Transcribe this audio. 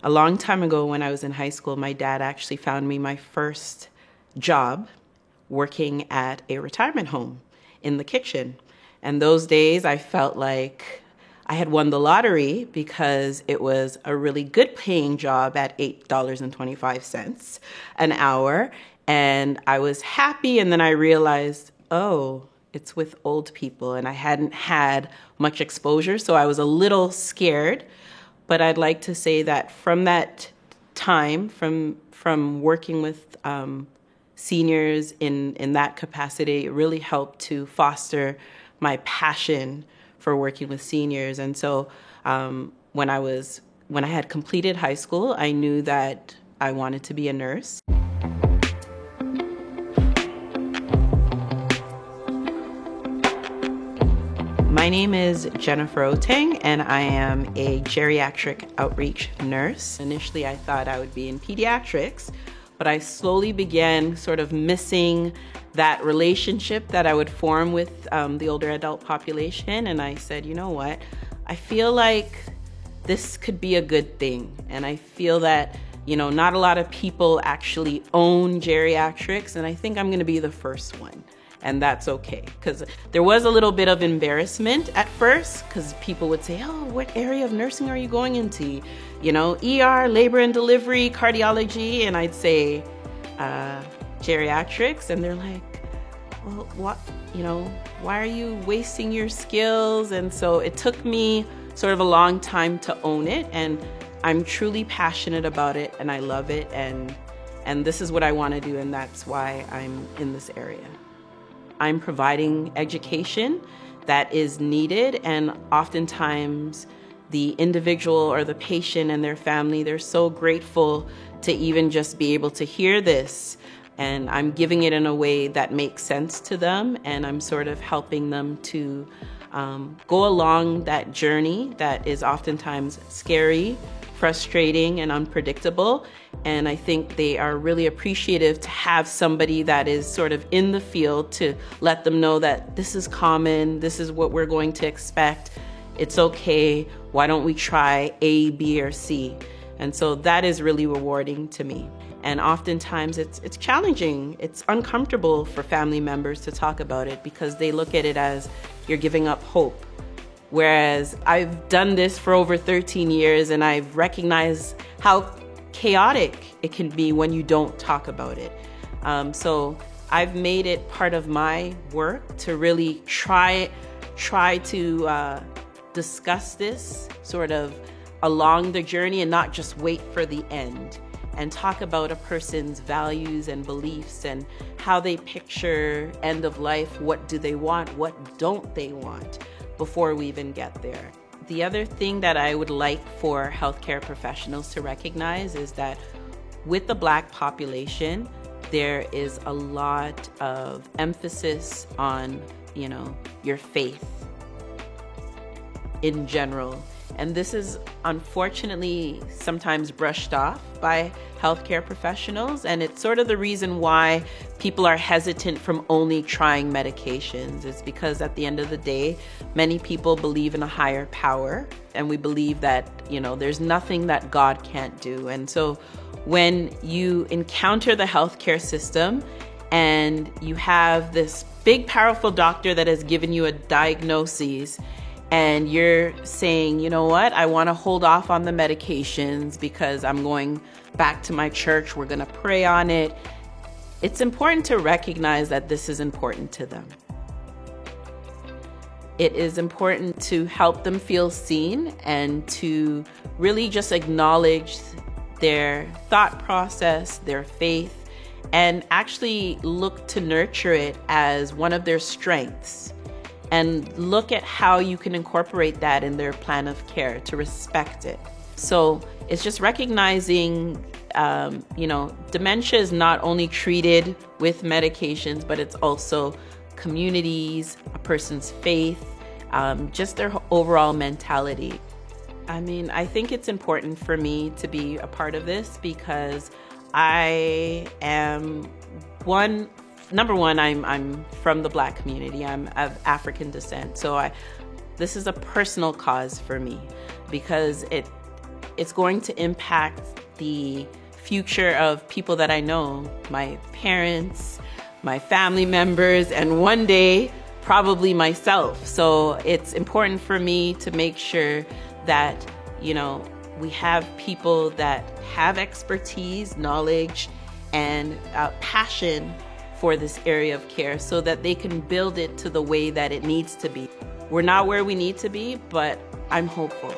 A long time ago when I was in high school, my dad actually found me my first job working at a retirement home in the kitchen. And those days I felt like I had won the lottery because it was a really good paying job at $8.25 an hour. And I was happy, and then I realized, oh, it's with old people, and I hadn't had much exposure, so I was a little scared. But I'd like to say that from that time, from working with seniors in that capacity, it really helped to foster my passion for working with seniors. And so when I had completed high school, I knew that I wanted to be a nurse. My name is Jennifer Oteng, and I am a geriatric outreach nurse. Initially, I thought I would be in pediatrics, but I slowly began sort of missing that relationship that I would form with the older adult population. And I said, you know what? I feel like this could be a good thing. And I feel that, not a lot of people actually own geriatrics, and I think I'm going to be the first one. And that's okay, because there was a little bit of embarrassment at first, because people would say, oh, what area of nursing are you going into? ER, labor and delivery, cardiology. And I'd say geriatrics. And they're like, well, what, why are you wasting your skills? And so it took me sort of a long time to own it. And I'm truly passionate about it, and I love it. And this is what I want to do. And that's why I'm in this area. I'm providing education that is needed, and oftentimes the individual or the patient and their family, they're so grateful to even just be able to hear this. And I'm giving it in a way that makes sense to them, and I'm sort of helping them to go along that journey that is oftentimes scary, frustrating, and unpredictable. And I think they are really appreciative to have somebody that is sort of in the field to let them know that this is common, this is what we're going to expect, it's okay, why don't we try A, B, or C? And so that is really rewarding to me. And oftentimes it's challenging, it's uncomfortable for family members to talk about it because they look at it as you're giving up hope. Whereas I've done this for over 13 years, and I've recognized how chaotic it can be when you don't talk about it. So I've made it part of my work to really try to discuss this sort of along the journey and not just wait for the end, and talk about a person's values and beliefs and how they picture end of life. What do they want? What don't they want? Before we even get there. The other thing that I would like for healthcare professionals to recognize is that with the Black population, there is a lot of emphasis on, your faith in general. And this is unfortunately sometimes brushed off by healthcare professionals. And it's sort of the reason why people are hesitant from only trying medications. It's because at the end of the day, many people believe in a higher power. And we believe that, there's nothing that God can't do. And so when you encounter the healthcare system and you have this big, powerful doctor that has given you a diagnosis, and you're saying, you know what, I want to hold off on the medications because I'm going back to my church, we're going to pray on it. It's important to recognize that this is important to them. It is important to help them feel seen and to really just acknowledge their thought process, their faith, and actually look to nurture it as one of their strengths. And look at how you can incorporate that in their plan of care to respect it. So it's just recognizing, dementia is not only treated with medications, but it's also communities, a person's faith, just their overall mentality. I think it's important for me to be a part of this because I am number one, I'm from the Black community. I'm of African descent. So this is a personal cause for me because it's going to impact the future of people that I know, my parents, my family members, and one day, probably myself. So it's important for me to make sure that, we have people that have expertise, knowledge, and passion for this area of care so that they can build it to the way that it needs to be. We're not where we need to be, but I'm hopeful.